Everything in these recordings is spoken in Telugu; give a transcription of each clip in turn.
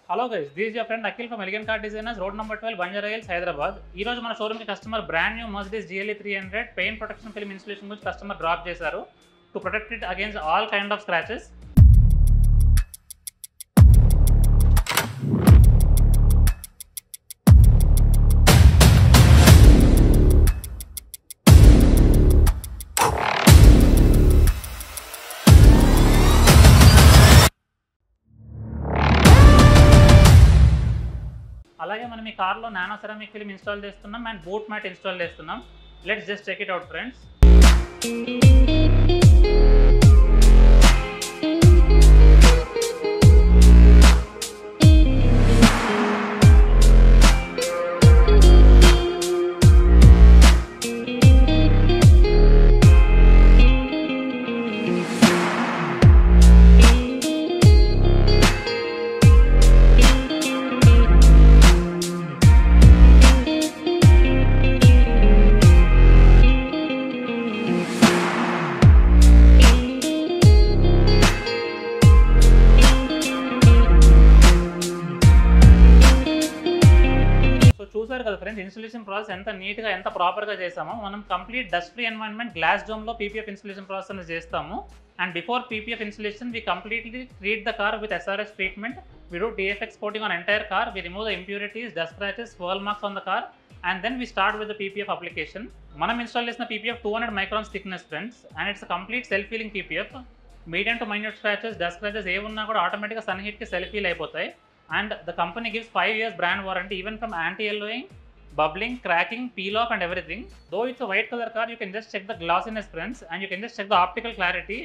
Hello guys, this is your friend Akhil from Elegant Car Designers, road number 12, Banjara Hills, Hyderabad. ఈ రోజు మన షోరూమ్ కి customer brand new Mercedes GLE 300 paint protection film installation గురించి కస్టమర్ డ్రాప్ చేశారు to protect it against all kind of scratches. అలాగే మనం ఈ కార్లో నానో సెరామిక్ ఫిల్మ్ ఇన్స్టాల్ చేస్తున్నాం అండ్ బూట్ మ్యాట్ ఇన్స్టాల్ చేస్తున్నాం. Let's just check it out friends. చూసారు కదా ఫ్రెండ్స్, ఇన్స్టాలేషన్ ప్రాసెస్ ఎంత నీట్గా ఎంత ప్రాపర్గా చేసామో. మనం complete dust free environment glass డోమ్లో పీపీఎఫ్ ఇన్స్టాలేషన్ ప్రాసెస్ అనేది చేస్తాము. And before PPF installation we completely treat the car with SRS treatment. We do DFX coating on entire car. We remove the impurities, dust scratches, swirl marks on the car, and then we start with the PPF application. మనం ఇన్స్టాల్ చేసిన PPF 200 microns thickness friends, and it's a complete self healing PPF. Medium to minute scratches, dust scratches ఏ ఉన్నా కూడా ఆటోమేటిక్గా సన్ హీట్కి సెల్ఫ్ హీల్ అయిపోతాయి. And the company gives 5 years brand warranty even from anti-yellowing, bubbling, cracking, peel off and everything. Though it's a white color car, you can just check the glossiness friends, and you can just check the optical clarity.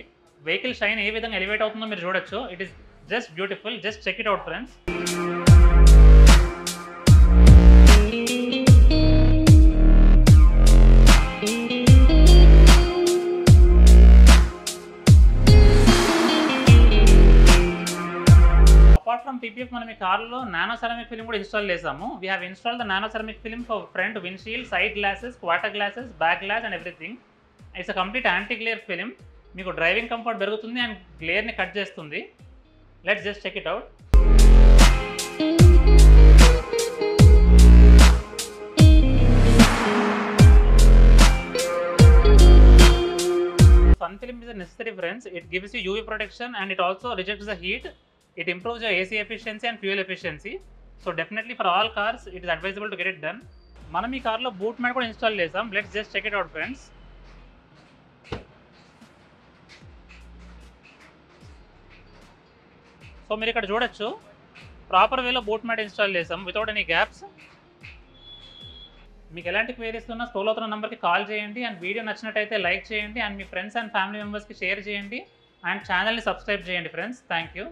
Vehicle shine ఏ విధంగా ఎలివేట్ అవుతుందో మీరు చూడొచ్చు. It is just beautiful. Just check it out friends. Apart from PPF, మనం ఈ కార్లో నానో సెరామిక్ ఫిల్మ్ కూడా ఇన్స్టాల్ చేసాము. We have installed the nano ceramic film for front windshield, side glasses, quarter glasses, back glass and everything. It's a complete anti glare film. మీకు డ్రైవింగ్ కంఫర్ట్ పెరుగుతుంది అండ్ గ్లేర్ని కట్ చేస్తుంది. Let's just check it out. Sun film is necessary friends. It gives you UV protection and it also rejects the heat. It improves your AC efficiency and fuel efficiency. So definitely for all cars it is advisable to get it done. మనం ఈ కార్లో బూట్ మ్యాట్ కూడా ఇన్స్టాల్ చేసాం. Let's just check it out friends. So మీరు ఇక్కడ చూడొచ్చు, ప్రాపర్ వేలో బూట్ మ్యాట్ ఇన్స్టాల్ చేసాం వితౌట్ ఎనీ గ్యాప్స్. మీకు ఎలాంటి క్వైరీస్ ఉన్నా స్క్రోల్ అవుతున్న నెంబర్కి కాల్ చేయండి. అండ్ వీడియో నచ్చినట్టయితే లైక్ చేయండి అండ్ మీ ఫ్రెండ్స్ అండ్ ఫ్యామిలీ మెంబర్స్కి షేర్ చేయండి అండ్ ఛానల్ని సబ్స్క్రైబ్ చేయండి ఫ్రెండ్స్. Thank you.